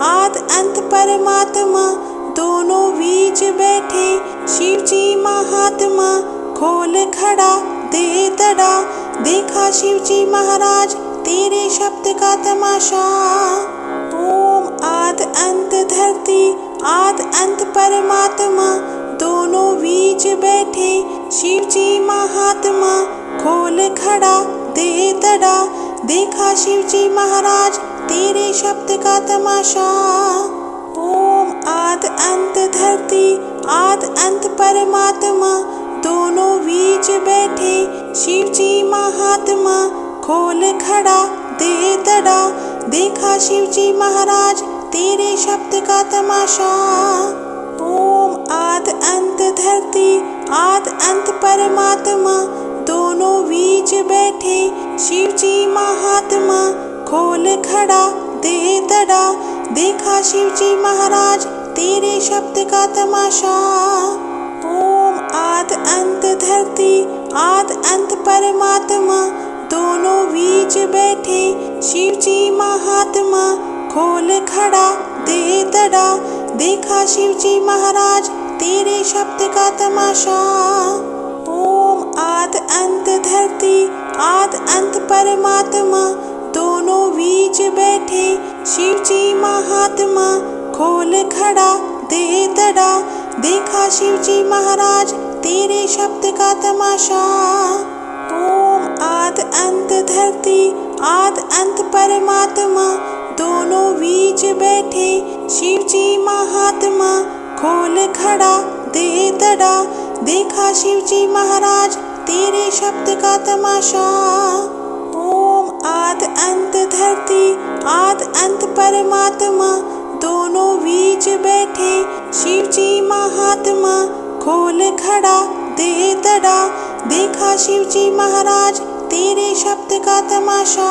आद अंत परमात्मा दोनों बीच बैठे। शिव जी महात्मा खोल खड़ा दे दड़ा, देखा शिव जी महाराज तेरे शब्द का तमाशा। ओम आद अंत धरती आद अंत परमात्मा दोनों बीच बैठे। शिव जी महात्मा खोल खड़ा दे दड़ा, देखा शिव जी महाराज तेरे शब्द का तमाशा। ओम आद अंत धरती आद अंत परमात्मा दोनों बीच बैठे। शिव जी महात्मा खोल खड़ा दे दड़ा, देखा शिव जी महाराज तेरे शब्द का तमाशा। ओम आद अंत धरती आद अंत परमात्मा दोनों बीच बैठे। शिव जी महात्मा खोल खड़ा दे दड़ा, देखा शिव जी महाराज तेरे शब्द का तमाशा। ओम आद अंत धरती आद अंत परमात्मा दोनों बीच बैठे। शिव जी महात्मा खोल खड़ा दे दड़ा, देखा शिव जी महाराज तेरे शब्द का तमाशा। ओम आद अंत धरती आद अंत परमात्मा दोनों बीच बैठे। शिव जी महात्मा खोल खड़ा दे दड़ा, देखा शिव जी महाराज तेरे शब्द का तमाशा। ओम आद अंत धरती आद अंत परमात्मा दोनों बीच बैठे। शिव जी महात्मा खोल खड़ा दे दड़ा, देखा शिव जी महाराज तेरे शब्द का तमाशा। ओम आद अंत धरती आद अंत परमात्मा दोनों बीच बैठे। शिव जी महात्मा खोल खड़ा दे दड़ा, देखा शिव जी महाराज तेरे शब्द का तमाशा।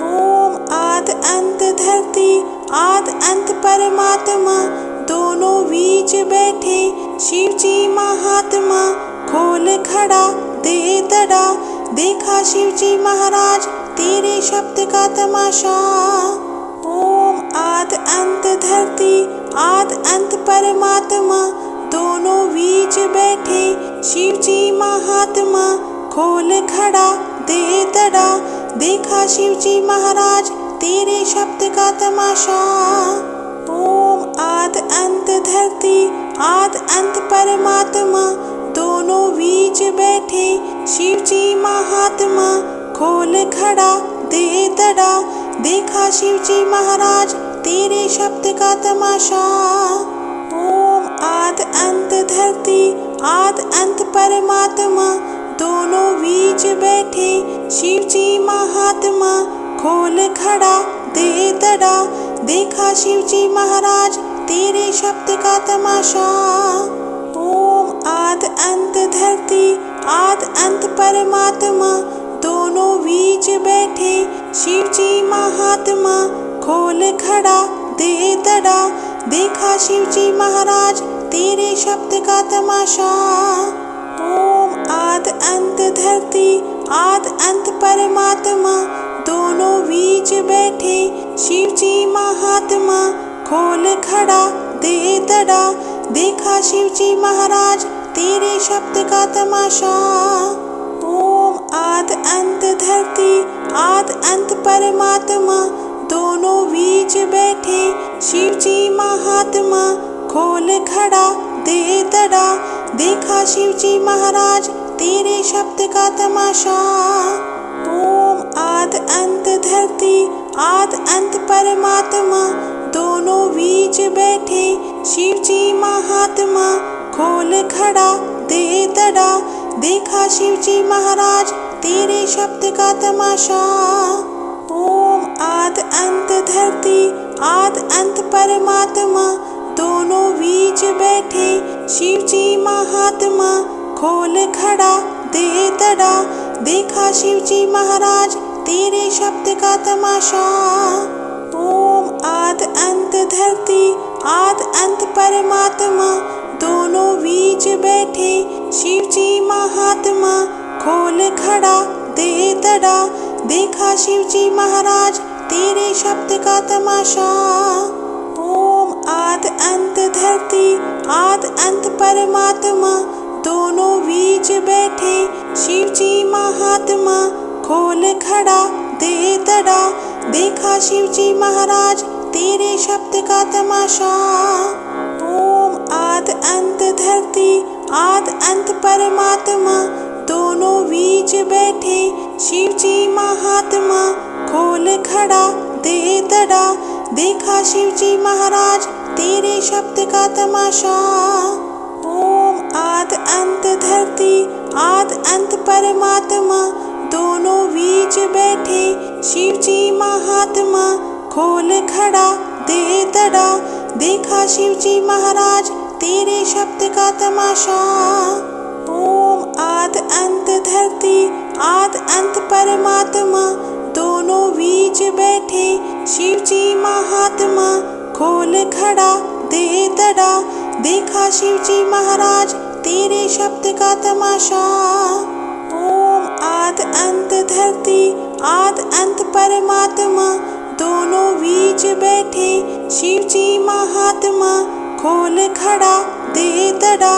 ओम आद अंत धरती आद अंत परमात्मा दोनों बीच बैठे। शिव जी महात्मा खोल खड़ा दे दड़ा, देखा शिव जी महाराज तेरे शब्द का तमाशा। ओम आद अंत धरती आद अंत परमात्मा दोनों बीच बैठे। शिव जी महात्मा खोल खड़ा दे दड़ा, देखा शिव जी महाराज तेरे शब्द का तमाशा। ओम आद अंत धरती आद अंत परमात्मा दोनों बीच बैठे। शिव जी महात्मा खोल खड़ा दे दड़ा, देखा शिव जी महाराज तेरे शब्द का तमाशा। ओम आद अंत धरती आद अंत परमात्मा दोनों बीच बैठे। शिव जी महात्मा खोल खड़ा दे दड़ा, देखा शिव जी महाराज तेरे शब्द का तमाशा। ओम आद अंत धरती आद अंत परमात्मा दोनों बीच बैठे। शिव जी महात्मा खोल खड़ा दे दड़ा, देखा शिव जी महाराज तेरे शब्द का तमाशा। ओम आद अंत धरती आद अंत परमात्मा दोनों बीच बैठे। शिव जी महात्मा खोल खड़ा दे दड़ा, देखा शिव जी महाराज तेरे शब्द का तमाशा। ओम आद अंत धरती आद अंत परमात्मा दोनों बीच बैठे। शिव जी महात्मा खोल खड़ा दे दड़ा, देखा शिव जी महाराज तेरे शब्द का तमाशा। ओम आद अंत धरती आद अंत परमात्मा दोनों बीच बैठे। शिव जी महात्मा खोल खड़ा दे दड़ा, देखा शिव जी महाराज तेरे शब्द का तमाशा। ओम आद अंत धरती आद अंत परमात्मा दोनों बीच बैठे। शिव जी महात्मा खोल खड़ा दे दड़ा, देखा शिव जी महाराज तेरे शब्द का तमाशा। ओम आद अंत धरती आद अंत परमात्मा दोनों बीच बैठे। शिव जी महात्मा खोल खड़ा दे दड़ा, देखा शिव जी महाराज तेरे शब्द का तमाशा। ओम आद अंत धरती आद अंत परमात्मा, दोनों बीच बैठे शिव जी महात्मा। खोल खड़ा दे दड़ा, देखा शिव जी महाराज तेरे शब्द का तमाशा। ओम आद अंत धरती आद अंत परमात्मा, दोनों बीच बैठे शिव जी महात्मा। खोल खड़ा दे दड़ा, देखा शिव जी महाराज तेरे शब्द का तमाशा। ओम आद अंत धरती आद अंत परमात्मा, दोनों बीच बैठे शिव जी महात्मा। खोल खड़ा दे दड़ा, देखा शिव जी महाराज तेरे शब्द का तमाशा। ओम आद अंत धरती आद अंत परमात्मा, दोनों बीच बैठे शिव जी महात्मा। खोल खड़ा दे दड़ा, देखा शिव जी महाराज तेरे शब्द का तमाशा। ओम आद अंत धरती आद अंत परमात्मा, दोनों बीच बैठे शिव जी महात्मा। खोल खड़ा दे दड़ा,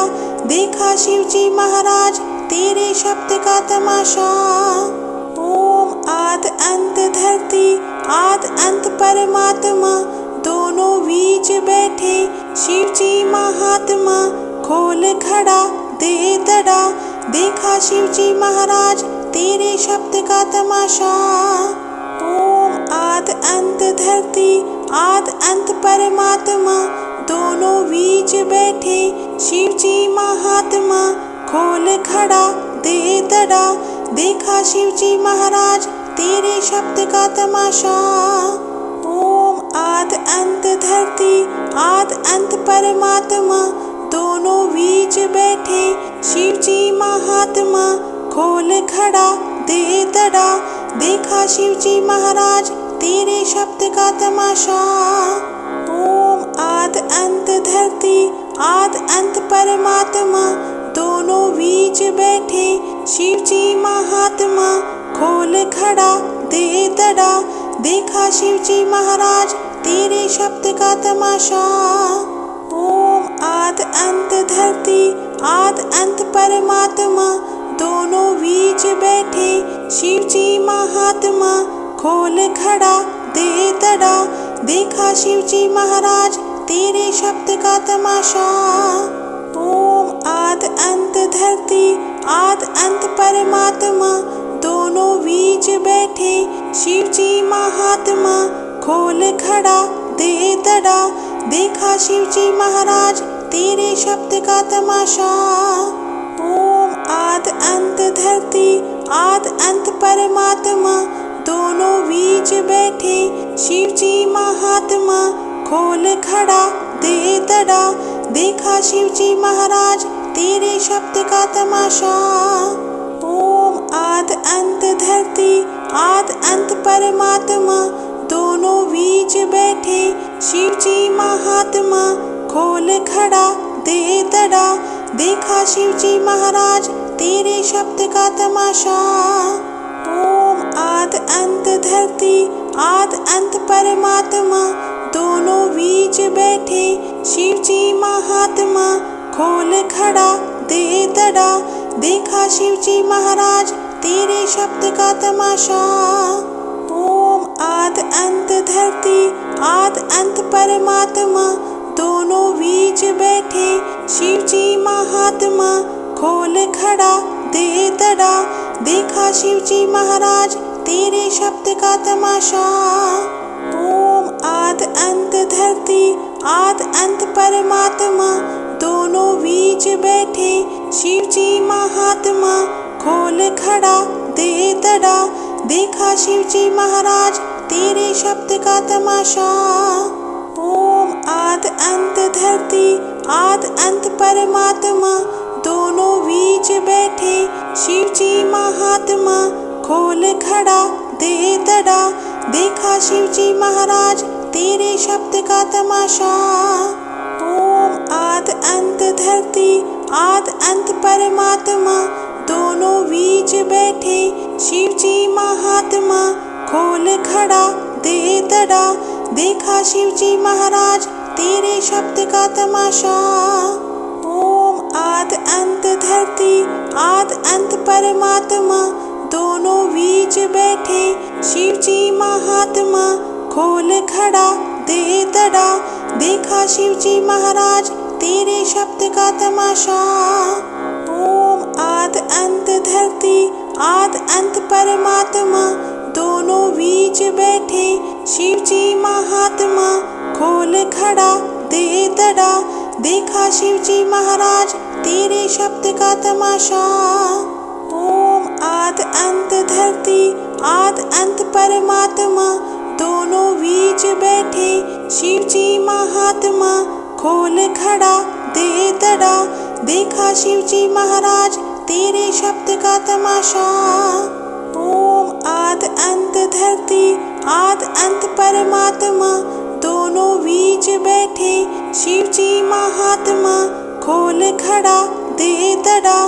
देखा शिव जी महाराज तेरे शब्द का तमाशा। ओम आद अंत धरती आद अंत परमात्मा, दोनों बीच बैठे शिव जी महात्मा। खोल खड़ा दे दड़ा, देखा शिव जी महाराज तेरे शब्द का तमाशा। ओम आद अंत धरती आद अंत परमात्मा, दोनों बीच बैठे शिव जी महात्मा। खोल खड़ा दे दड़ा, देखा शिव जी महाराज तेरे शब्द का तमाशा। ओम आद अंत धरती आद अंत परमात्मा, दोनों बीच बैठे शिव जी महात्मा। खोल खड़ा दे दड़ा, देखा शिव जी महाराज तेरे शब्द का तमाशा। ओम आद अंत धरती आद अंत परमात्मा, दोनों बीच बैठे शिव जी महात्मा। खोल खड़ा दे दड़ा, देखा शिव जी महाराज तेरे शब्द का तमाशा। ओम आद अंत धरती आद अंत परमात्मा, दोनों बीच बैठे शिव जी महात्मा। खोल खड़ा दे दड़ा, देखा शिव जी महाराज तेरे शब्द का तमाशा। ओम आद अंत धरती आद अंत परमात्मा, दोनों बीच बैठे शिव जी महात्मा। खोल खड़ा दे दड़ा, देखा शिव जी महाराज तेरे शब्द का तमाशा। ओम आद अंत धरती आद अंत परमात्मा, दोनों बीच बैठे शिव जी महात्मा। खोल खड़ा दे दड़ा, देखा शिव जी महाराज तेरे शब्द का तमाशा। ओम आद अंत धरती आद अंत परमात्मा, दोनों बीच बैठे शिव जी महात्मा। खोल खड़ा दे दड़ा, देखा शिव जी महाराज तेरे शब्द का तमाशा। ओम आद अंत धरती आद अंत परमात्मा, दोनों बीच बैठे शिव जी महात्मा। खोल खड़ा दे दड़ा, देखा शिव जी महाराज तेरे शब्द का तमाशा। ओम आद अंत धरती आद अंत परमात्मा, दोनों बीच बैठे शिव जी महात्मा। खोल खड़ा दे दड़ा, देखा शिव जी महाराज तेरे शब्द का तमाशा। ओम आद अंत धरती आद अंत परमात्मा, दोनों बीच बैठे शिव जी महात्मा। खोल खड़ा दे दड़ा, देखा शिव जी महाराज तेरे शब्द का तमाशा। ओम आद अंत धरती आद अंत परमात्मा, दोनों बीच बैठे शिव जी महात्मा। खोल खड़ा दे दड़ा, देखा शिव जी महाराज तेरे शब्द का तमाशा। ओम आद अंत धरती आद अंत परमात्मा, दोनों बीच बैठे शिव जी महात्मा। खोल खड़ा दे दड़ा, देखा शिव जी महाराज तेरे शब्द का तमाशा। ओम आद अंत धरती आद अंत परमात्मा, दोनों बीच बैठे शिव जी महात्मा। खोल खड़ा दे दड़ा, देखा शिव जी महाराज तेरे शब्द का तमाशा। ओम आद अंत धरती आद अंत परमात्मा, दोनों बीच बैठे शिव जी महात्मा। खोल खड़ा दे दड़ा, देखा शिव जी महाराज तेरे शब्द का तमाशा। ओम आद अंत धरती आद अंत परमात्मा, दोनों बीच बैठे शिव जी महात्मा। खोल खड़ा दे दड़ा, देखा शिव जी महाराज तेरे शब्द का तमाशा। ओम आद अंत धरती आद अंत परमात्मा, दोनों बीच बैठे शिव जी महात्मा। खोल खड़ा दे दड़ा,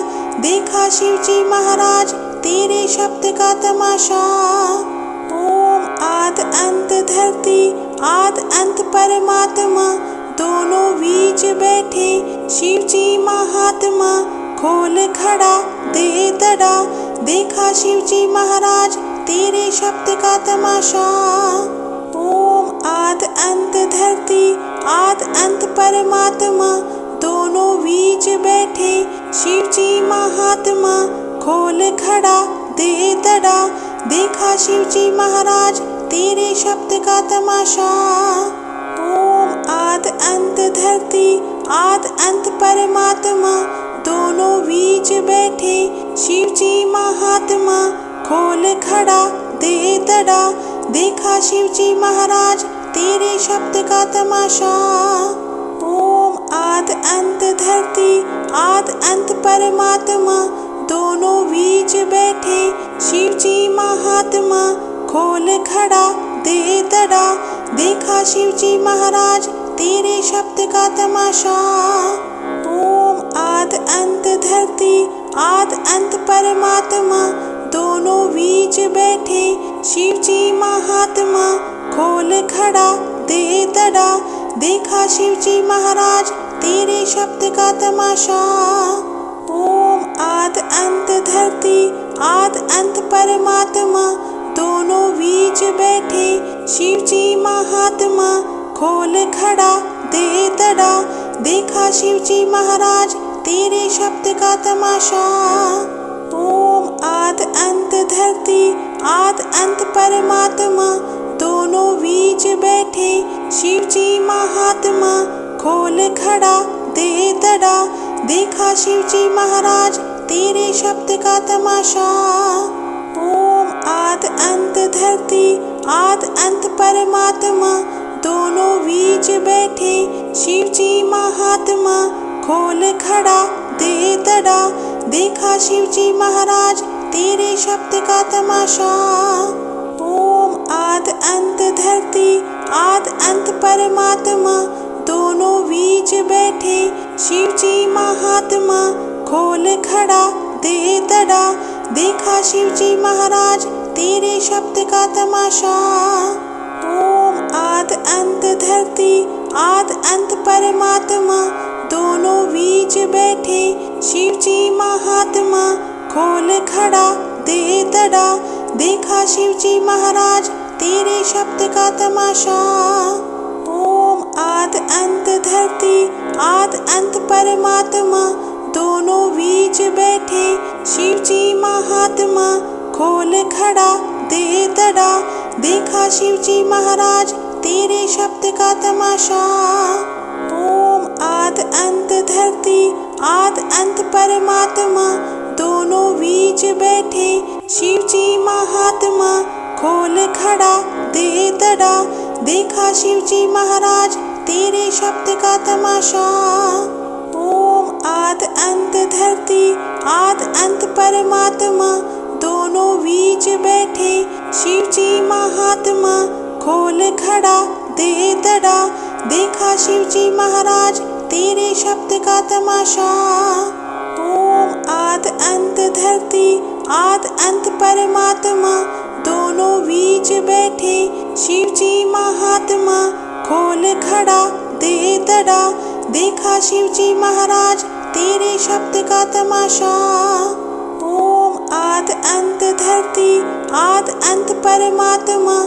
देखा शिव जी महाराज तेरे शब्द का तमाशा। ओम आद अंत धरती आद अंत परमात्मा, दोनों बीच बैठे शिव जी महात्मा। खोल खड़ा दे दड़ा, देखा शिव जी महाराज तेरे शब्द का तमाशा। ओम आद अंत धरती आद अंत परमात्मा, दोनों बीच बैठे शिव जी महात्मा। खोल खड़ा दे दड़ा, देखा शिव जी महाराज तेरे शब्द का तमाशा। ओम आद अंत धरती आद अंत परमात्मा, दोनों बीच बैठे शिव जी महात्मा। खोल खड़ा दे दड़ा, देखा शिव जी महाराज तेरे शब्द का तमाशा। ओम आद अंत धरती आद अंत परमात्मा, दोनों बीच बैठे शिव जी महात्मा। खोल खड़ा दे दड़ा, देखा शिव जी महाराज तेरे शब्द का तमाशा। ओम आद अंत धरती आद अंत परमात्मा, दोनों बीच बैठे शिव जी महात्मा। खोल खड़ा दे दड़ा, देखा शिव जी महाराज तेरे शब्द का तमाशा। ओम आद अंत धरती आद अंत परमात्मा, दोनों बीच बैठे शिव जी महात्मा। खोल खड़ा दे दड़ा, देखा शिव जी महाराज तेरे शब्द का तमाशा। ओम आद अंत धरती आद अंत परमात्मा, दोनों बीच बैठे शिव जी महात्मा। खोल खड़ा दे दड़ा, देखा शिव जी महाराज तेरे शब्द का तमाशा। ओम आद अंत धरती आद अंत परमात्मा, दोनों बीच बैठे शिव जी महात्मा। खोल खड़ा दे दड़ा, देखा शिव जी महाराज तेरे शब्द का तमाशा। ओम आद अंत धरती आद अंत परमात्मा, दोनों बीच बैठे शिव जी महात्मा। खोल खड़ा दे दड़ा, देखा शिव जी महाराज तेरे शब्द का तमाशा। ओम आद अंत धरती आद अंत परमात्मा, दोनों बीच बैठे शिव जी महात्मा। खोल खड़ा दे दड़ा, देखा शिव जी महाराज तेरे शब्द का तमाशा। ओम आद अंत धरती आद अंत परमात्मा, दोनों बीच बैठे शिव जी महात्मा। खोल खड़ा दे दड़ा, देखा शिव जी महाराज तेरे शब्द का तमाशा। ओम आद अंत धरती आद अंत परमात्मा, दोनों बीच बैठे शिव जी महात्मा। खोल खड़ा दे दड़ा, देखा शिव जी महाराज तेरे शब्द का तमाशा। ओम आद अंत धरती आद अंत परमात्मा, दोनों बीच बैठे शिव जी महात्मा। खोल खड़ा दे दड़ा, देखा शिव जी महाराज तेरे शब्द का तमाशा। ओम आद अंत धरती आद अंत परमात्मा, दोनों बीच बैठे शिव जी महात्मा, खोल खड़ा दे दड़ा, देखा शिव जी महाराज तेरे शब्द का तमाशा। ओम आद अंत धरती आद अंत परमात्मा,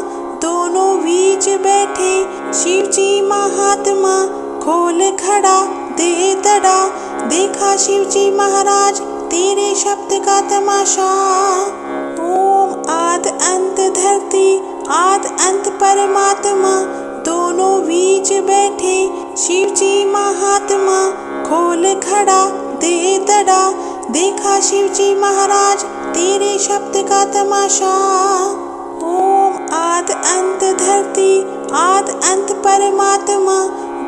दोनों बीच बैठे शिव जी महात्मा, खोल खड़ा दे दड़ा, देखा शिव जी महाराज तेरे शब्द का तमाशा। ओम आद अंत धरती आद अंत परमात्मा, दोनों बीच बैठे शिव जी महात्मा, खोल खड़ा दे दड़ा, देखा शिव जी महाराज तेरे शब्द का तमाशा। ओम आद अंत धरती आद अंत परमात्मा,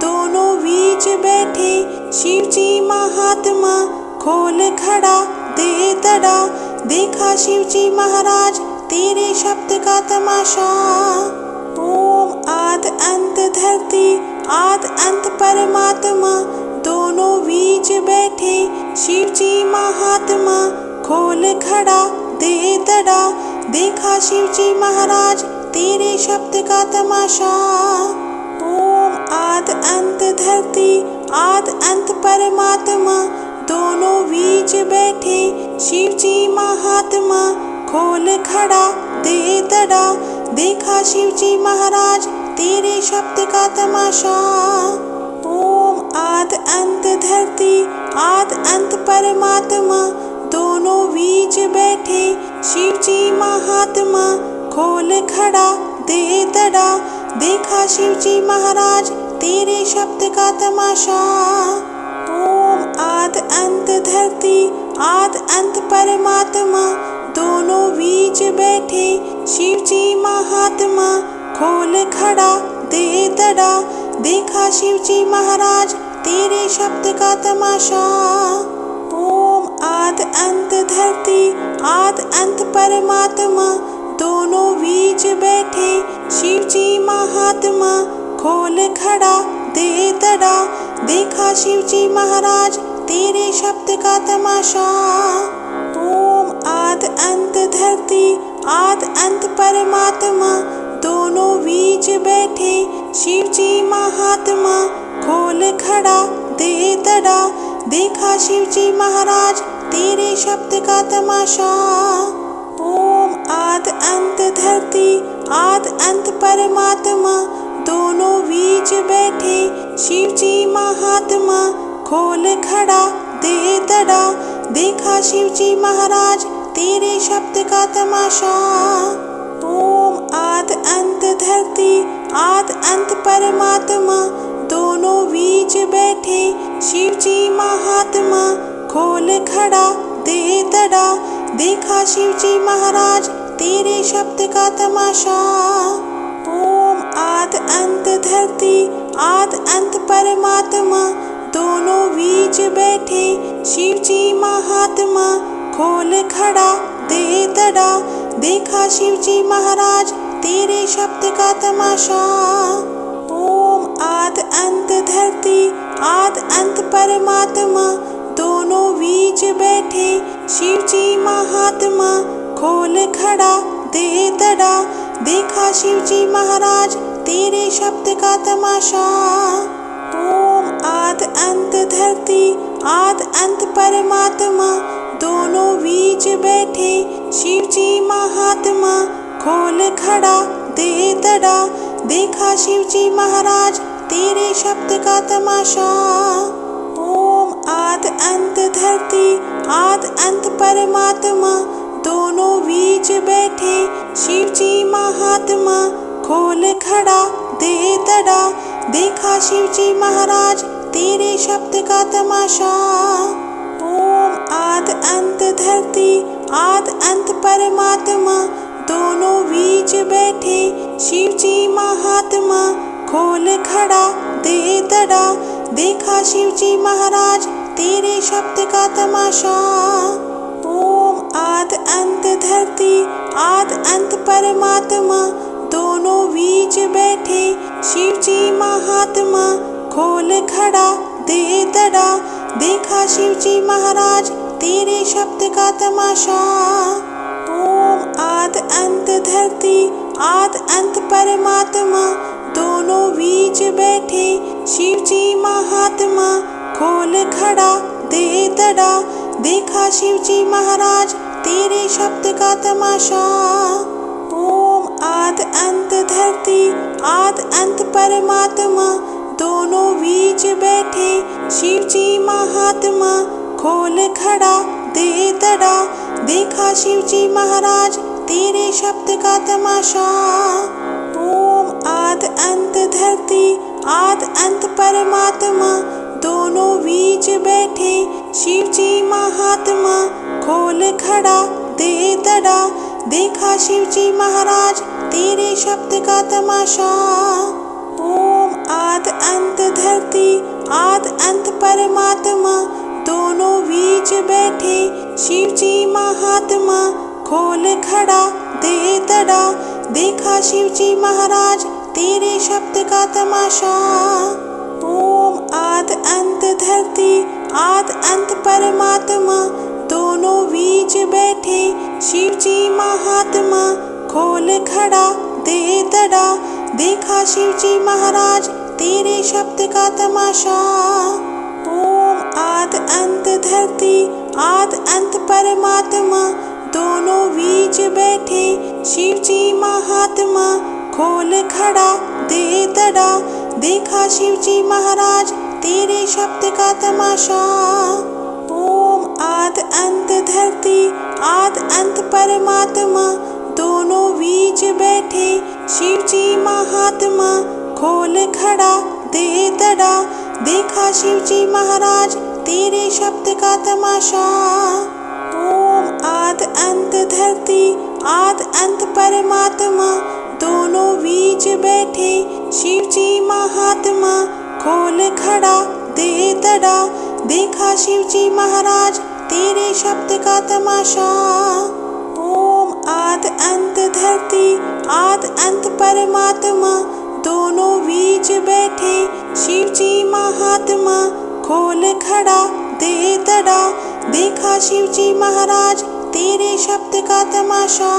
दोनों बीच बैठे शिव जी महात्मा, खोल खड़ा दे दड़ा, देखा शिव जी महाराज तेरे शब्द का तमाशा। ओम आद अंत धरती आद अंत परमात्मा, दोनों बीच बैठे शिव जी महात्मा, खोल खड़ा दे दड़ा, देखा शिव जी महाराज तेरे शब्द का तमाशा। ओम आद अंत धरती आद अंत परमात्मा, दोनों बीच बैठे शिव जी महात्मा, खोल खड़ा दे दड़ा, देखा शिव जी महाराज तेरे शब्द का तमाशा। ओम आद अंत धरती आद अंत परमात्मा, दोनों बीच बैठे शिव जी महात्मा, खोल खड़ा दे दड़ा, देखा शिव जी महाराज तेरे शब्द का तमाशा। ओम आद अंत धरती आद अंत परमात्मा, दोनों बीच बैठे शिव जी महात्मा, खोल खड़ा दे दड़ा, देखा शिव जी महाराज तेरे शब्द का तमाशा। ओम आद अंत धरती आद अंत परमात्मा, दोनों बीच बैठे शिव जी महात्मा, खोल खड़ा दे दड़ा, देखा शिव जी महाराज तेरे शब्द का तमाशा। ओम आद अंत धरती आद अंत परमात्मा, दोनों बीच बैठे शिव जी महात्मा, खोल खड़ा दे दड़ा, देखा शिव जी महाराज तेरे शब्द का तमाशा। ओम आद अंत धरती आद अंत परमात्मा, दोनों बीच बैठे शिव जी महात्मा, खोल खड़ा दे दड़ा, देखा शिव जी महाराज तेरे शब्द का तमाशा। ओम आद अंत धरती आद अंत परमात्मा, दोनों बीच बैठे शिव जी महात्मा, खोल खड़ा दे दड़ा, देखा शिव जी महाराज तेरे शब्द का तमाशा। ओम आद अंत धरती आद अंत परमात्मा, दोनों बीच बैठे शिव जी महात्मा, खोल खड़ा दे दड़ा, देखा शिव जी महाराज तेरे शब्द का तमाशा। ओम आद अंत धरती आद अंत परमात्मा, दोनों बीच बैठे शिव जी महात्मा, खोल खड़ा दे दड़ा, देखा शिव जी महाराज तेरे शब्द का तमाशा। ओम आद अंत धरती आद अंत परमात्मा, दोनों बीच बैठे शिव जी महात्मा, खोल खड़ा दे दड़ा, देखा शिव जी महाराज तेरे शब्द का तमाशा। ओम आद अंत धरती आद अंत परमात्मा, दोनों बीच बैठे शिव जी महात्मा, खोल खड़ा दे दड़ा, देखा शिव जी महाराज तेरे शब्द का तमाशा। ओम आद अंत धरती आद अंत परमात्मा, दोनों बीच बैठे शिव जी महात्मा, खोल खड़ा दे दड़ा, देखा शिव जी महाराज तेरे शब्द का तमाशा। ओम आद अंत धरती आद अंत परमात्मा, दोनों बीच बैठे शिव जी महात्मा, खोल खड़ा दे दड़ा, देखा शिव जी महाराज तेरे शब्द का तमाशा। ओम आद आद अंत धरती आद अंत परमात्मा, दोनों बीच बैठे शिव जी महात्मा। खोल खड़ा दे दड़ा, देखा शिव जी महाराज तेरे शब्द का तमाशा। ओम आद अंत धरती आद अंत परमात्मा, दोनों बीच बैठे शिव जी महात्मा। खोल खड़ा दे दड़ा, देखा शिव जी महाराज तेरे शब्द का तमाशा। ओम आद अंत धरती आद अंत परमात्मा, दोनों बीच बैठे शिव जी महात्मा। खोल खड़ा दे दड़ा, देखा शिव जी महाराज तेरे शब्द का तमाशा। ओम आद अंत धरती आद अंत परमात्मा, दोनों बीच बैठे शिव जी महात्मा। खोल खड़ा दे दड़ा, देखा शिव जी महाराज तेरे शब्द का तमाशा। ओम आद अंत धरती आद अंत परमात्मा, दोनों बीच बैठे शिव जी महात्मा। खोल खड़ा दे दड़ा, देखा शिव जी महाराज तेरे शब्द का तमाशा। ओम आद अंत धरती आद अंत परमात्मा, दोनों बीच बैठे शिव जी महात्मा। खोल खड़ा दे दड़ा, देखा शिव जी महाराज तेरे शब्द का तमाशा। ओम आद अंत धरती आद अंत परमात्मा, दोनों बीच बैठे शिव जी महात्मा। खोल खड़ा दे दड़ा, देखा शिव जी महाराज तेरे शब्द का तमाशा। ओम आद अंत धरती आद अंत परमात्मा, दोनों बीच बैठे शिव जी महात्मा। खोल खड़ा दे दड़ा, देखा शिव जी महाराज तेरे शब्द का तमाशा। ओम आद अंत धरती आद अंत परमात्मा, दोनों बीच बैठे शिव जी महात्मा। खोल खड़ा दे दड़ा, देखा शिव जी महाराज तेरे शब्द का तमाशा।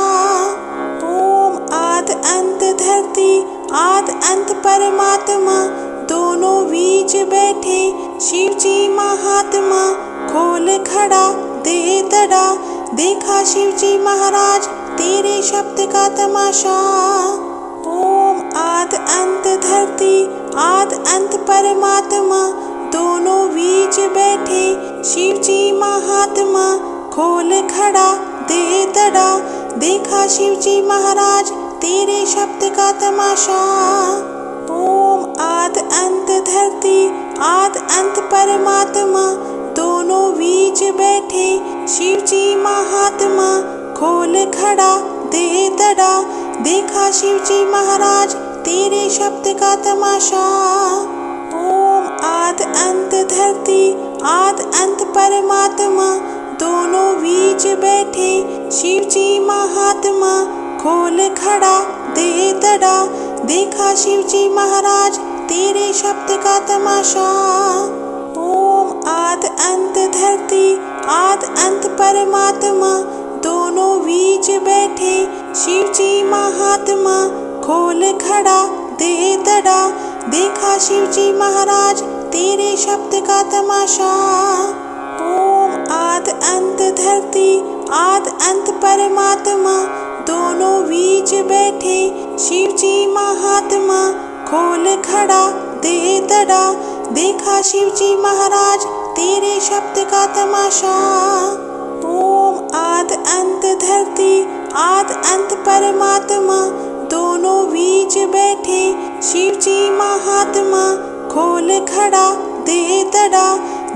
ओम आद अंत धरती आद अंत परमात्मा, दोनों बीच बैठे शिव जी महात्मा। खोल खड़ा दे दड़ा, देखा शिव जी महाराज तेरे शब्द का तमाशा। ओम आद अंत धरती आद अंत परमात्मा, दोनों बीच बैठे शिव जी महात्मा। खोल खड़ा दे दड़ा, देखा शिव जी महाराज तेरे शब्द का तमाशा। ओम आद अंत धरती आद अंत परमात्मा, दोनों बीच बैठे शिव जी महात्मा। खोल खड़ा दे दड़ा, देखा शिव जी महाराज तेरे शब्द का तमाशा। ओम आद अंत धरती आद अंत परमात्मा, दोनों बीच बैठे शिव जी महात्मा। खोल खड़ा दे दड़ा, देखा शिव जी महाराज तेरे शब्द का तमाशा। ओम आद अंत धरती आद अंत परमात्मा, दोनों बीच बैठे शिव जी महात्मा। खोल खड़ा दे दड़ा, देखा शिव जी महाराज तेरे शब्द का तमाशा। ओम आद अंत धरती आद अंत परमात्मा, दोनों बीच बैठे शिव जी महात्मा। खोल खड़ा दे दड़ा, देखा शिव जी महाराज तेरे शब्द का तमाशा। ओम आद अंत धरती आद अंत परमात्मा, दोनों बीच बैठे शिव जी महात्मा। खोल खड़ा दे दड़ा,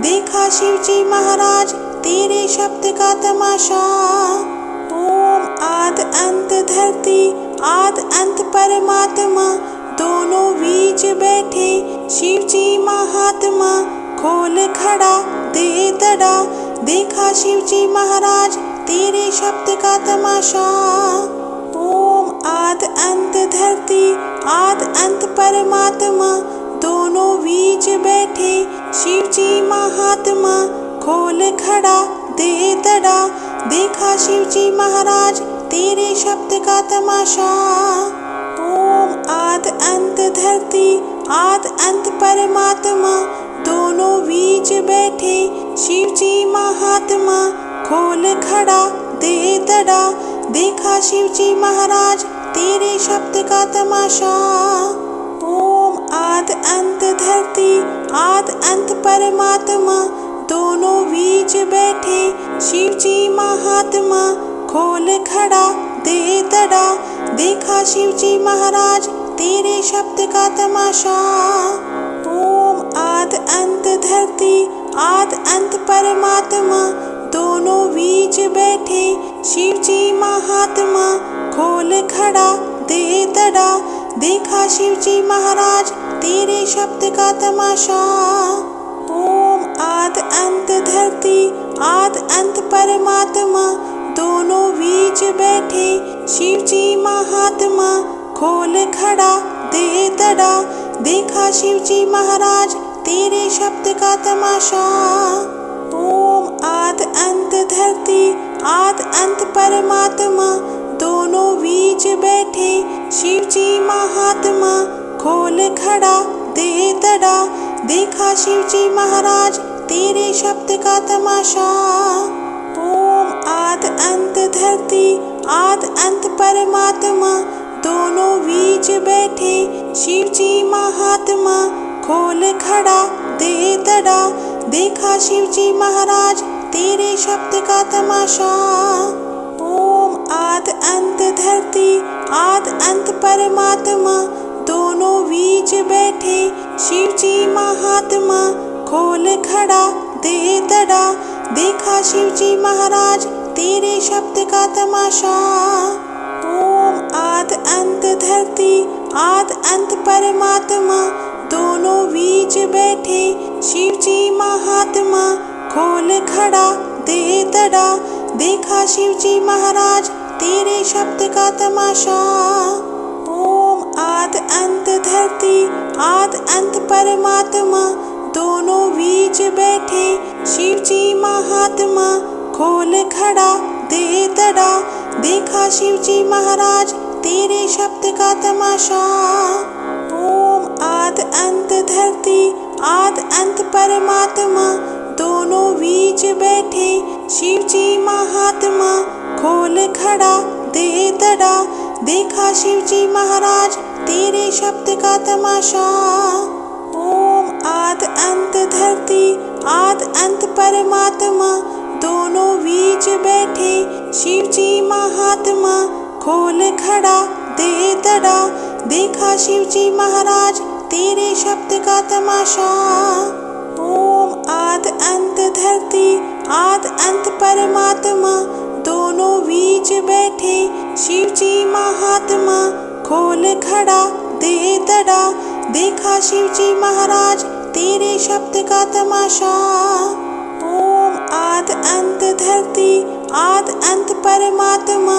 देखा शिव जी महाराज तेरे शब्द का तमाशा। ओम आद अंत धरती आद अंत परमात्मा, दोनों बीच बैठे शिव जी महात्मा। खोल खड़ा दे दड़ा, देखा शिव जी महाराज तेरे शब्द का तमाशा। ओम आद अंत धरती आद अंत परमात्मा, दोनों बीच बैठे शिव जी महात्मा। खोल खड़ा दे दड़ा, देखा शिव जी महाराज तेरे शब्द का तमाशा। ओम आद अंत धरती आद अंत परमात्मा, दोनों बीच बैठे शिव जी महात्मा। खोल खड़ा दे दड़ा, देखा शिव जी महाराज तेरे शब्द का तमाशा। ओम आद अंत धरती आद अंत परमात्मा, दोनों बीच बैठे शिव जी महात्मा। खोल खड़ा दे दड़ा, देखा शिव जी महाराज तेरे शब्द का तमाशा। ओम आद अंत धरती आद अंत परमात्मा, दोनों बीच बैठे शिव जी महात्मा। खोल खड़ा दे दड़ा, देखा शिव जी महाराज तेरे शब्द का तमाशा। ओम आद अंत धरती आद अंत परमात्मा, दोनों बीच बैठे शिव जी महात्मा। खोल खड़ा दे दड़ा, देखा शिव जी महाराज तेरे शब्द का तमाशा। ओम आद अंत धरती आद अंत परमात्मा, दोनों बीच बैठे शिव जी महात्मा। खोल खड़ा दे दड़ा, देखा शिव जी महाराज तेरे शब्द का तमाशा। ओम आद अंत धरती आद अंत परमात्मा, दोनों बीच बैठे शिव जी महात्मा। खोल खड़ा दे दड़ा, देखा शिव जी महाराज तेरे शब्द का तमाशा। ओम आद अंत धरती आद अंत परमात्मा, दोनों बीच बैठे शिव जी महात्मा। खोल खड़ा दे दड़ा, देखा शिव जी महाराज तेरे शब्द का तमाशा। ओम आद अंत धरती आद अंत परमात्मा, दोनों बीच बैठे शिव जी महात्मा। खोल खड़ा दे दड़ा, देखा शिव जी महाराज तेरे शब्द का तमाशा। ओम आद अंत धरती आद अंत परमात्मा, दोनों बीच बैठे शिव जी महात्मा। खोल खड़ा दे दड़ा, देखा शिव जी महाराज तेरे शब्द का तमाशा। ओम आद अंत धरती आद अंत परमात्मा, दोनों बीच बैठे शिव जी महात्मा। खोल खड़ा दे दड़ा, देखा शिव जी महाराज तेरे शब्द का तमाशा। ओम आद अंत धरती आद अंत परमात्मा, दोनों बीच बैठे शिव जी महात्मा। खोल खड़ा दे दड़ा, देखा शिव जी महाराज तेरे शब्द का तमाशा। ओम आद अंत धरती आद अंत परमात्मा, दोनों बीच बैठे शिव जी महात्मा। खोल खड़ा दे दड़ा, देखा शिव जी महाराज तेरे शब्द का तमाशा। ओम आद अंत धरती आद अंत परमात्मा,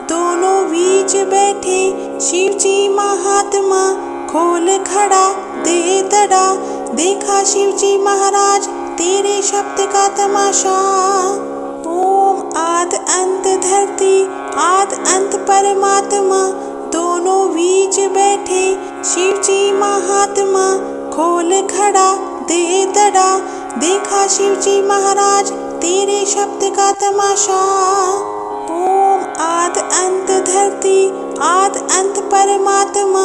दोनों बीच बैठे शिव जी महात्मा। खोल खड़ा दे दड़ा, देखा शिव जी महाराज तेरे शब्द का तमाशा। ओम आद अंत धरती आद अंत परमात्मा, दोनों बीच बैठे शिव जी महात्मा। खोल खड़ा दे दड़ा, देखा शिव जी महाराज तेरे शब्द का तमाशा। ओम आद अंत धरती आद अंत परमात्मा,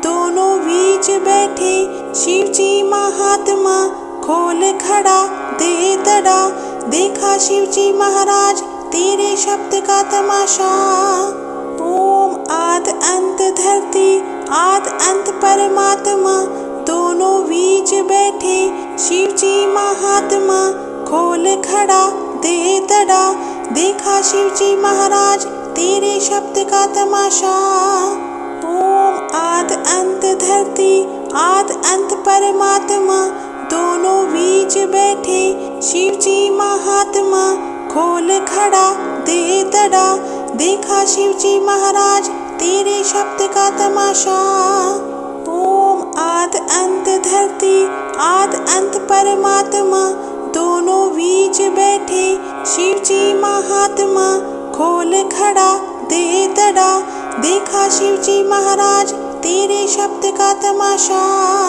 दोनों बीच बैठे शिव जी महात्मा। खोल खड़ा दे दड़ा, देखा शिव जी महाराज तेरे शब्द का तमाशा। ओम आद अंत धरती आद अंत परमात्मा, दोनों बीच बैठे शिव जी महात्मा। खोल खड़ा दे दड़ा, देखा शिव जी महाराज तेरे शब्द का तमाशा। ओम आद अंत धरती आद अंत परमात्मा, दोनों बीच बैठे शिव जी महात्मा। खोल खड़ा दे दड़ा, देखा शिव जी महाराज तेरे शब्द का तमाशा। ओम आद अंत धरती आद अंत परमात्मा, दोनों बीच बैठे शिव जी महात्मा। खोल खड़ा दे तड़ा। देखा शिव जी महाराज तेरे शब्द का तमाशा।